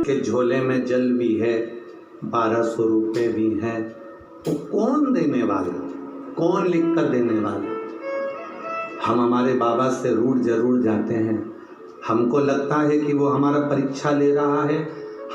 के झोले में जल भी है, 1200 रुपये भी है, तो कौन देने वाला, कौन लिख कर देने वाला? हम हमारे बाबा से रूठ जरूर जाते हैं। हमको लगता है कि वो हमारा परीक्षा ले रहा है,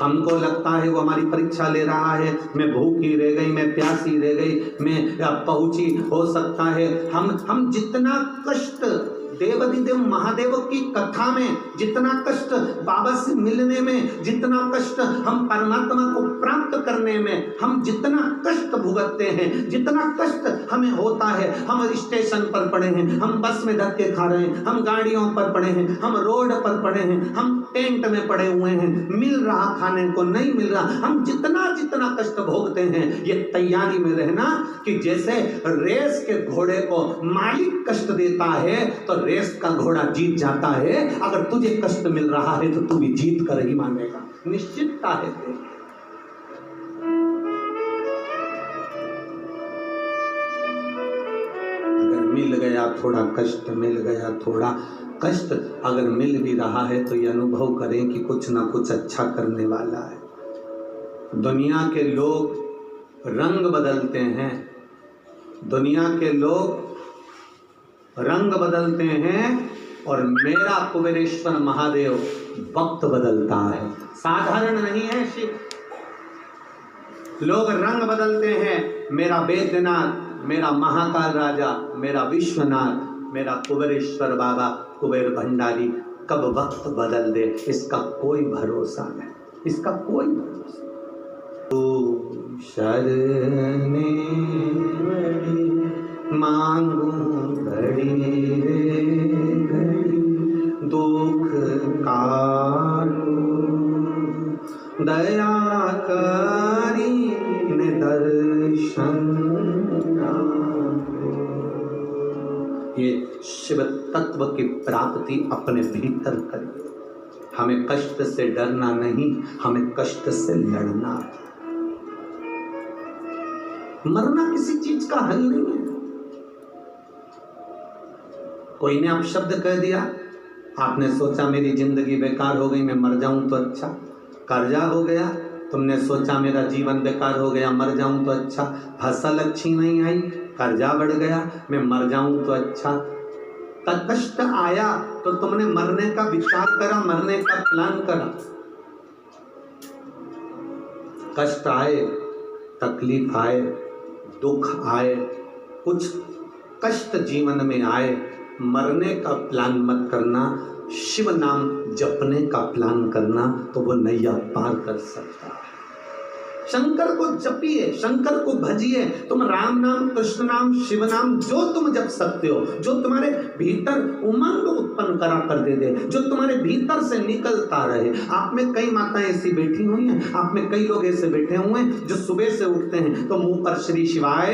हमको लगता है वो हमारी परीक्षा ले रहा है। मैं भूखी रह गई, मैं प्यासी रह गई, मैं पहुंची, हो सकता है हम जितना कष्ट देवाधिदेव महादेव की कथा में, जितना कष्ट बाबा से मिलने में, जितना कष्ट हम परमात्मा को प्राप्त करने में, हम जितना कष्ट भुगतते हैं, जितना कष्ट हमें होता है, हम स्टेशन पर पड़े हैं, हम बस में धक्के खा रहे हैं, हम गाड़ियों पर पड़े हैं, हम रोड पर पड़े हैं, हम टेंट में पड़े हुए हैं, मिल रहा खाने को नहीं मिल रहा, हम जितना जितना कष्ट भोगते हैं, ये तैयारी में रहना कि जैसे रेस के घोड़े को मालिक कष्ट देता है तो रेस का घोड़ा जीत जाता है। अगर तुझे कष्ट मिल रहा है तो तू भी जीत कर ही मानेगा, निश्चितता है। अगर मिल गया थोड़ा कष्ट, मिल गया थोड़ा कष्ट, अगर मिल भी रहा है तो ये अनुभव करें कि कुछ ना कुछ अच्छा करने वाला है। दुनिया के लोग रंग बदलते हैं, दुनिया के लोग रंग बदलते हैं, और मेरा कुबेरेश्वर महादेव वक्त बदलता है, साधारण नहीं है शिव। लोग रंग बदलते हैं, मेरा वैद्यनाथ, मेरा महाकाल राजा, मेरा विश्वनाथ, मेरा कुबेरेश्वर बाबा, कुबेर भंडारी कब वक्त बदल दे इसका कोई भरोसा नहीं, इसका कोई भरोसा। तो शरणे मांगू घड़ी रे घड़ी, दुख काटो दया करी दर्शन। ये शिव तत्व की प्राप्ति अपने भीतर करें। हमें कष्ट से डरना नहीं, हमें कष्ट से लड़ना है। मरना किसी चीज का हल नहीं है। कोई ने आप शब्द कह दिया, आपने सोचा मेरी जिंदगी बेकार हो गई, मैं मर जाऊं तो अच्छा। कर्जा हो गया, तुमने सोचा मेरा जीवन बेकार हो गया, मर जाऊं तो अच्छा। फसल अच्छी नहीं आई, कर्जा बढ़ गया, मैं मर जाऊं तो अच्छा। कष्ट आया तो तुमने मरने का विचार करा, मरने का प्लान करा। कष्ट आए, तकलीफ आए, दुख आए, कुछ कष्ट जीवन में आए, मरने का प्लान मत करना, शिव नाम जपने का प्लान करना, तो वो नैया पार कर सकता है। शंकर को जपिए, शंकर को भजिए। तुम राम नाम, कृष्ण नाम, शिव नाम जो तुम जप सकते हो, जो तुम्हारे भीतर उमंग उत्पन्न करा कर दे, जो तुम्हारे भीतर से निकलता रहे। आप में कई माताएं ऐसी बैठी हुई हैं, आप में कई लोग ऐसे बैठे हुए हैं जो सुबह से उठते हैं तो मुंह पर श्री शिवाय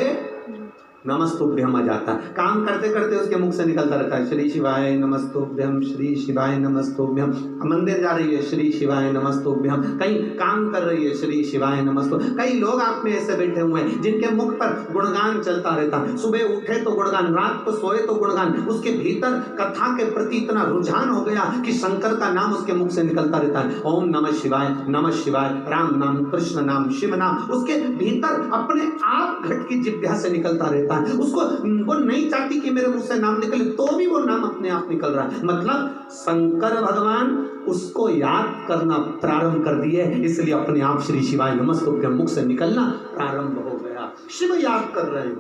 नमस्तुभ्यम आ जाता है, काम करते करते उसके मुख से निकलता रहता है श्री शिवाय नमस्तुभ्यम, श्री शिवाय नमस्तुभ्यम। मंदिर जा रही है, श्री शिवाय नमस्तुभ्यम। कहीं काम कर रही है, श्री शिवाय नमस्तुभ्यम। कई लोग आप में ऐसे बैठे हुए हैं जिनके मुख पर गुणगान चलता रहता है, सुबह उठे तो गुणगान, रात को सोए तो गुणगान। उसके भीतर कथा के प्रति इतना रुझान हो गया कि शंकर का नाम उसके मुख से निकलता रहता है। ओम नमः शिवाय, नमः शिवाय, राम नाम, कृष्ण नाम, शिव नाम उसके भीतर अपने आप घट की जिह्वा से निकलता रहता है। उसको वो नहीं चाहती कि मेरे मुंह से नाम निकले, तो भी वो नाम अपने आप निकल रहा है। मतलब शंकर भगवान उसको याद करना प्रारंभ कर दिए, इसलिए अपने आप श्री शिवाय नमस्तुभ्यम मुख से निकलना प्रारंभ हो गया। शिव याद कर रहे हैं,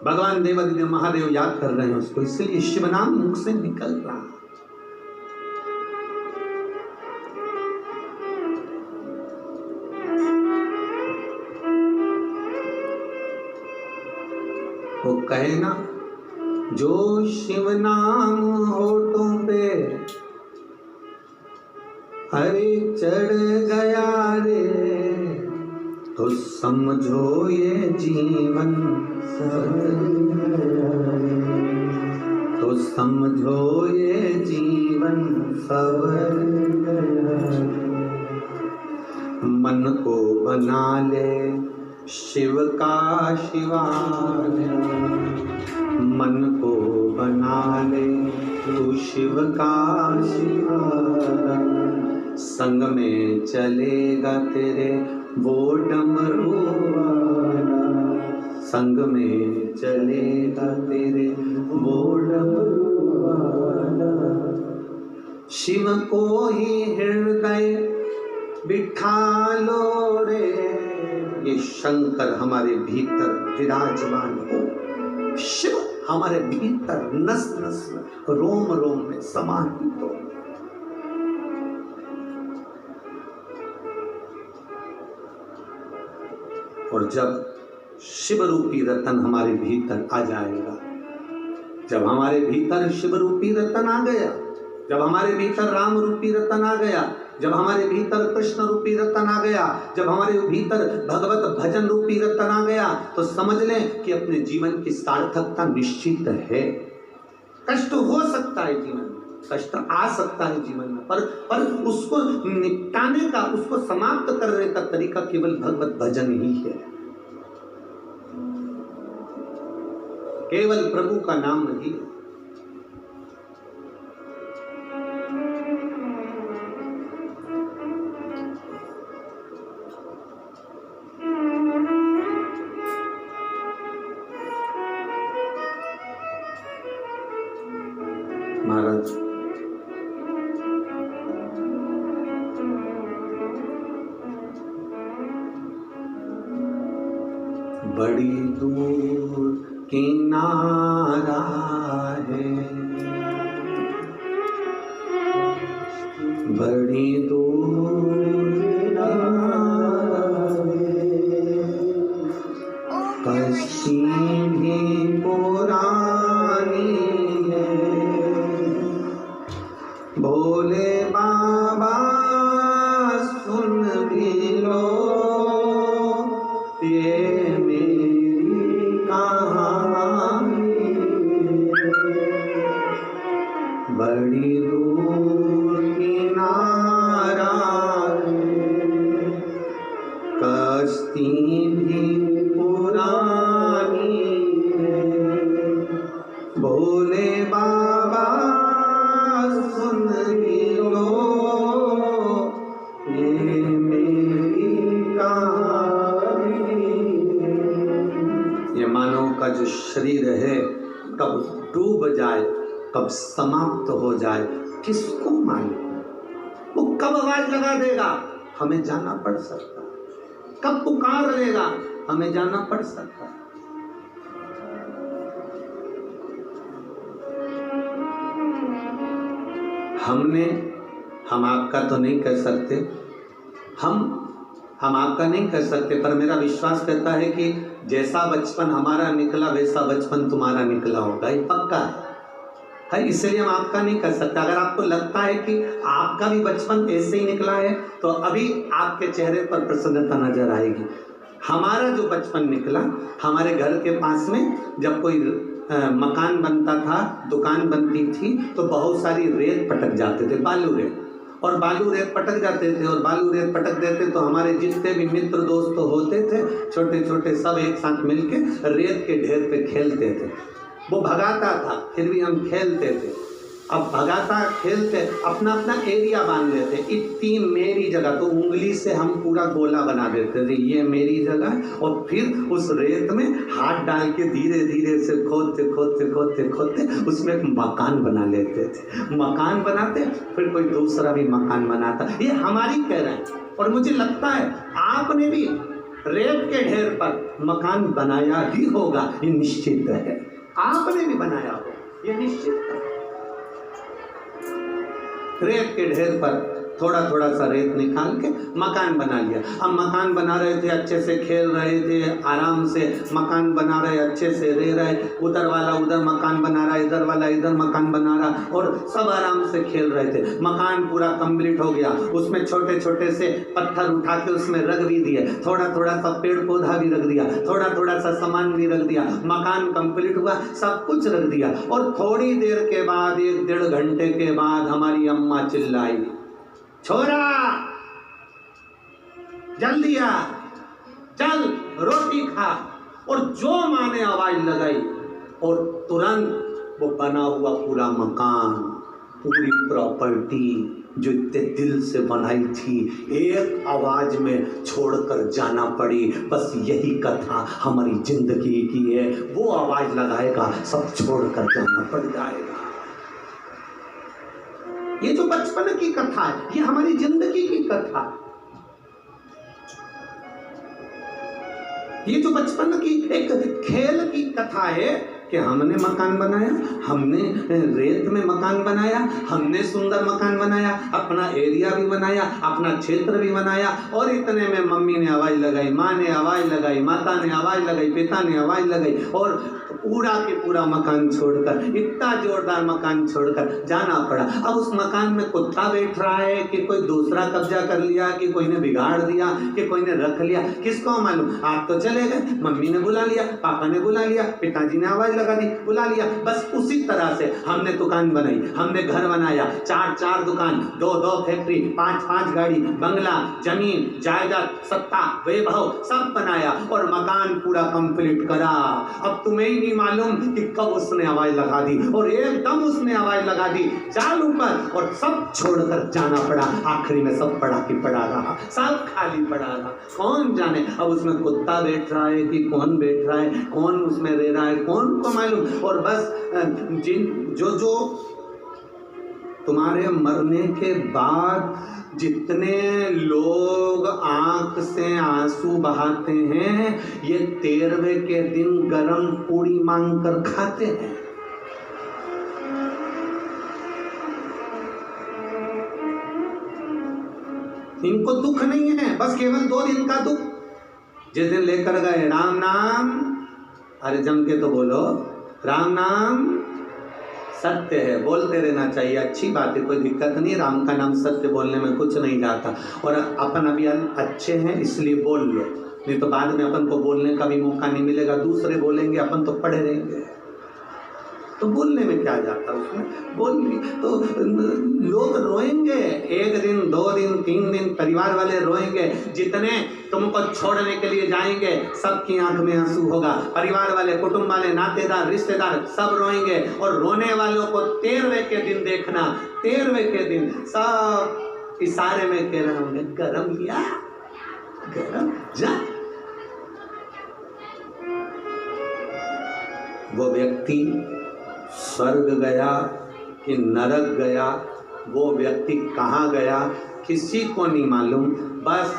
भगवान देवाधिदेव महादेव याद कर रहे हैं उसको, इसलिए शिव नाम मुख से निकल रहा है। वो कहे ना, जो शिव नाम होठों पे अरे चढ़ गया रे, तो समझो ये जीवन सवर गया, तो समझो ये जीवन सवर गया। मन को बना ले शिव का शिवालय, मन को बना ले तू शिव का शिवाला, संग में चलेगा तेरे वो डमरू वाला, संग में चलेगा तेरे वो डमरू वाला। शिव को ही हृदय बिठा लो रे, ये शंकर हमारे भीतर विराजमान हो, शिव हमारे भीतर नस नस में रोम रोम में समाहित हो। और जब शिव रूपी रतन हमारे भीतर आ जाएगा, जब हमारे भीतर शिव रूपी रतन आ गया, जब हमारे भीतर राम रूपी रतन आ गया, जब हमारे भीतर कृष्ण रूपी रतन आ गया, जब हमारे भीतर भगवत भजन रूपी रतन आ गया, तो समझ लें कि अपने जीवन की सार्थकता निश्चित है। कष्ट हो सकता है जीवन में, कष्ट आ सकता है जीवन में, पर उसको निपटाने का, उसको समाप्त करने का तरीका केवल भगवत भजन ही है, केवल प्रभु का नाम ही है। महाराज बड़ी दूर किनारा है, बड़ी दूर किनारा है, कश्ती भी पुरानी है, भोले बाबा सुन भी लो ये मेरी कहानी, बड़ी दूर किनारा है, कश्ती भी पुरानी है, भोले बाबा सुन भी लो ये मेरी कहानी। ये मानव का जो शरीर है कब डूब जाए, कब समाप्त हो जाए, किसको मालूम? वो कब आवाज लगा देगा, हमें जाना पड़ सकता है, कब पुकार लेगा, हमें जाना पड़ सकता है। हम आपका तो नहीं कह सकते, हम आपका नहीं कह सकते, पर मेरा विश्वास कहता है कि जैसा बचपन हमारा निकला वैसा बचपन तुम्हारा निकला होगा, ये पक्का है, इसलिए हम आपका नहीं कह सकते। अगर आपको लगता है कि आपका भी बचपन ऐसे ही निकला है तो अभी आपके चेहरे पर प्रसन्नता नजर आएगी। हमारा जो बचपन निकला, हमारे घर के पास में जब कोई मकान बनता था, दुकान बनती थी, तो बहुत सारी रेत पटक जाते थे, बालू रेत, और बालू रेत पटक जाते थे, और बालू रेत पटक देते तो हमारे जितने भी मित्र दोस्त होते थे, छोटे छोटे, सब एक साथ मिलके रेत के ढेर पे खेलते थे। वो भगाता था, फिर भी हम खेलते थे। अब भगाता खेलते, अपना अपना एरिया बांध लेते, इतनी मेरी जगह, तो उंगली से हम पूरा गोला बना देते थे, ये मेरी जगह, और फिर उस रेत में हाथ डाल के धीरे धीरे से खोदते खोदते खोदते खोदते उसमें एक मकान बना लेते थे। मकान बनाते, फिर कोई दूसरा भी मकान बनाता। ये हमारी कह रहे हैं, और मुझे लगता है आपने भी रेत के ढेर पर मकान बनाया ही होगा, ये निश्चित है। आपने भी बनाया हो, ये निश्चित है। रेत के ढेर पर थोड़ा थोड़ा सा रेत निकाल के मकान बना लिया। अब मकान बना रहे थे, अच्छे से खेल रहे थे, आराम से मकान बना रहे, अच्छे से रह रहे, उधर वाला उधर मकान बना रहा, इधर वाला इधर मकान बना रहा, और सब आराम से खेल रहे थे। मकान पूरा कंप्लीट हो गया, उसमें छोटे छोटे से पत्थर उठा के उसमें रख भी दिए, थोड़ा थोड़ा सा पेड़ पौधा भी रख दिया, थोड़ा थोड़ा सा सामान भी रख दिया। मकान कंप्लीट हुआ, सब कुछ रख दिया, और थोड़ी देर के बाद, 1-1.5 घंटे के बाद हमारी अम्मा चिल्लाई, छोरा जल्दी आ, चल रोटी खा। और जो माँ ने आवाज लगाई और तुरंत वो बना हुआ पूरा मकान, पूरी प्रॉपर्टी जो इतने दिल से बनाई थी, एक आवाज में छोड़कर जाना पड़ी। बस यही कथा हमारी जिंदगी की है। वो आवाज लगाएगा, सब छोड़कर जाना पड़ जाएगा। ये जो बचपन की कथा है, ये हमारी जिंदगी की कथा है। ये जो बचपन की एक खेल की कथा है कि हमने मकान बनाया, हमने रेत में मकान बनाया, हमने सुंदर मकान बनाया, अपना एरिया भी बनाया, अपना क्षेत्र भी बनाया, और इतने में मम्मी ने आवाज लगाई, माँ ने आवाज लगाई, माता ने आवाज लगाई, पिता ने आवाज लगाई, और पूरा के पूरा मकान छोड़कर, इतना जोरदार मकान छोड़कर जाना पड़ा। अब उस मकान में कुत्ता बैठ रहा है कि कोई दूसरा कब्जा कर लिया, कि कोई ने बिगाड़ दिया, कि कोई ने रख लिया, किसको मालूम। आप तो चले गए, मम्मी ने बुला लिया, पापा ने बुला लिया, पिताजी ने आवाज लगा दी, बुला लिया। बस उसी तरह से हमने दुकान बनाई, हमने घर बनाया, 4-4 दुकान, 2-2 फैक्ट्री, 5-5 गाड़ी, बंगला, जमीन, जायदाद, सत्ता, वैभव सब बनाया और मकान पूरा कंप्लीट करा। अब तुम्हें ही नहीं मालूम कि कब उसने आवाज लगा दी, और एकदम उसने आवाज लगा दी, चाल ऊपर, और सब छोड़कर जाना पड़ा। आखिरी में सब पड़ा कि पड़ा रहा, सब खाली पड़ा रहा। कौन जाने अब उसमें कुत्ता बैठ रहा है कि कौन बैठ रहा है, कौन उसमें रह रहा है, कौन को मालूम। और बस जो तुम्हारे मरने के बाद जितने लोग आंख से आंसू बहाते हैं, ये 13वें के दिन गरम पूड़ी मांग कर खाते हैं। इनको दुख नहीं है, बस केवल 2 दिन का दुख। जिस दिन लेकर गए राम नाम, अरे जम के तो बोलो, राम नाम सत्य है, बोलते रहना चाहिए, अच्छी बात है, कोई दिक्कत नहीं। राम का नाम सत्य बोलने में कुछ नहीं जाता। और अपन अभी अच्छे हैं इसलिए बोल लो, नहीं तो बाद में अपन को बोलने का भी मौका नहीं मिलेगा। दूसरे बोलेंगे, अपन तो पड़े रहेंगे, तो बोलने में क्या जाता उसमें। बोल तो लोग रोएंगे, 1 दिन, 2 दिन, 3 दिन, परिवार वाले रोएंगे। जितने तुमको छोड़ने के लिए जाएंगे सबकी आंख में आंसू होगा। परिवार वाले, कुटुंब वाले, नातेदार, रिश्तेदार सब रोएंगे। और रोने वालों को 13वें के दिन देखना, 13वें के दिन सब इशारे में कह रहे होंगे, गरम लिया, गरम जा। वो व्यक्ति स्वर्ग गया कि नरक गया, वो व्यक्ति कहाँ गया किसी को नहीं मालूम। बस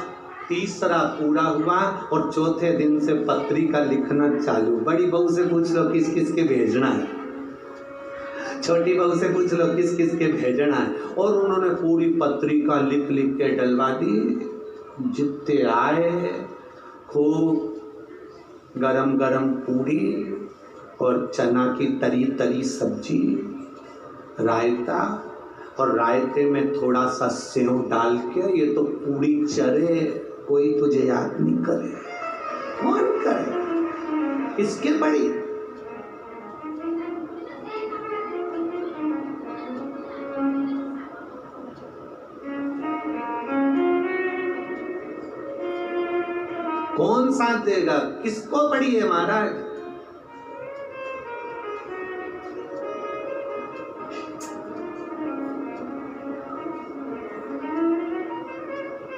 3रा पूरा हुआ और 4थे दिन से पत्रिका लिखना चालू। बड़ी बहू से पूछ लो किस किस के भेजना है, छोटी बहू से पूछ लो किस किस के भेजना है, और उन्होंने पूरी पत्रिका लिख लिख के डलवा दी। जितने आए खूब गरम गरम पूड़ी और चना की तरी तरी सब्जी, रायता, और रायते में थोड़ा सा सेव डाल के। ये तो पूरी चरे, कोई तुझे याद नहीं करे, कौन करे इसके बड़ी। कौन साथ देगा, किसको पड़ी है महाराज।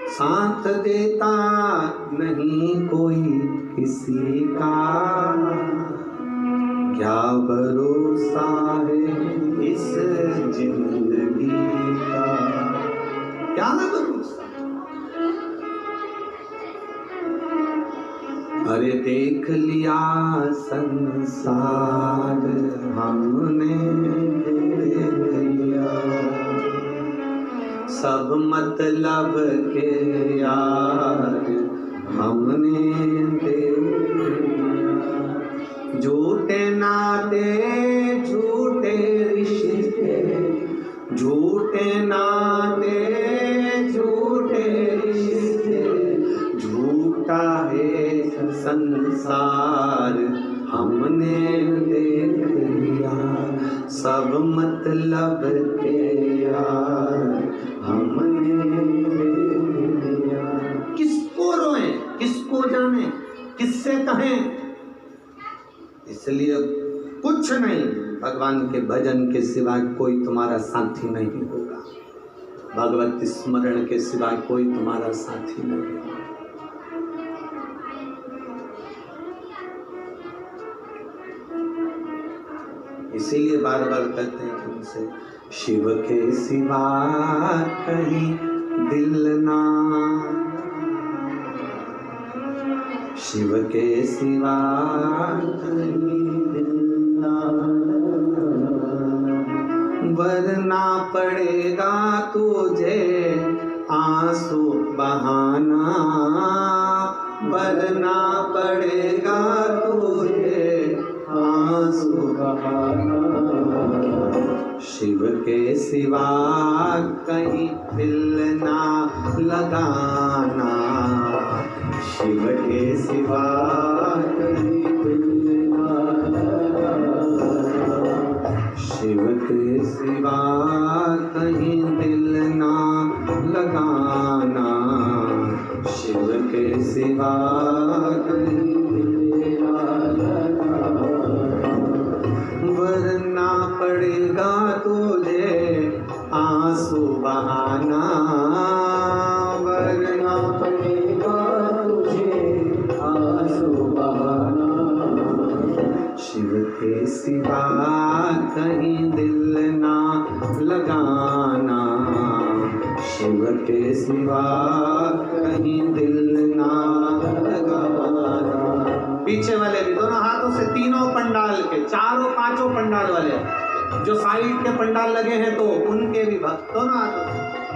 साथ देता नहीं कोई किसी का, क्या भरोसा है इस जिंदगी का, क्या भरोसा। अरे देख लिया संसार हमने, देख लिया सब मतलब के यार हमने देख लिया। झूठे नाते झूठे रिश्ते, झूठे नाते झूठे रिश्ते, झूठा है संसार हमने देख लिया। सब मतलब के यार हमने देख लिया। किसको रोएं, किसको जाने, किससे कहें। इसलिए कुछ कुछ नहीं, भगवान के भजन के सिवाय कोई तुम्हारा साथी नहीं होगा, भगवत स्मरण के सिवाय कोई तुम्हारा साथी नहीं होगा। इसीलिए बार बार कहते हैं तुमसे, शिव के सिवा कहीं दिल ना, शिव के सिवा कहीं दिल ना, वरना पड़ेगा तुझे आंसू बहाना, वरना पड़ेगा तुझे आंसू बहाना, शिव के सिवा कहीं दिल ना लगाना, शिव के सिवा कहीं दिल ना लगाना, शिव के सिवा कहीं दिल ना लगाना, शिव के सिवा कहीं दिल ना लगाना, वरना पड़ेगा तुझे आंसू बहाना, वरना पड़ेगा तुझे आंसू बहाना, शिव के सिवा कहीं दिल ना लगाना, शिव के सिवा कहीं दिल ना लगाना। पीछे वाले भी दोनों हाथों से, तीनों पंडाल के, चारों पांचों पंडाल वाले, जो साइड के पंडाल लगे हैं तो उनके भी भक्त दोनों हाथों से।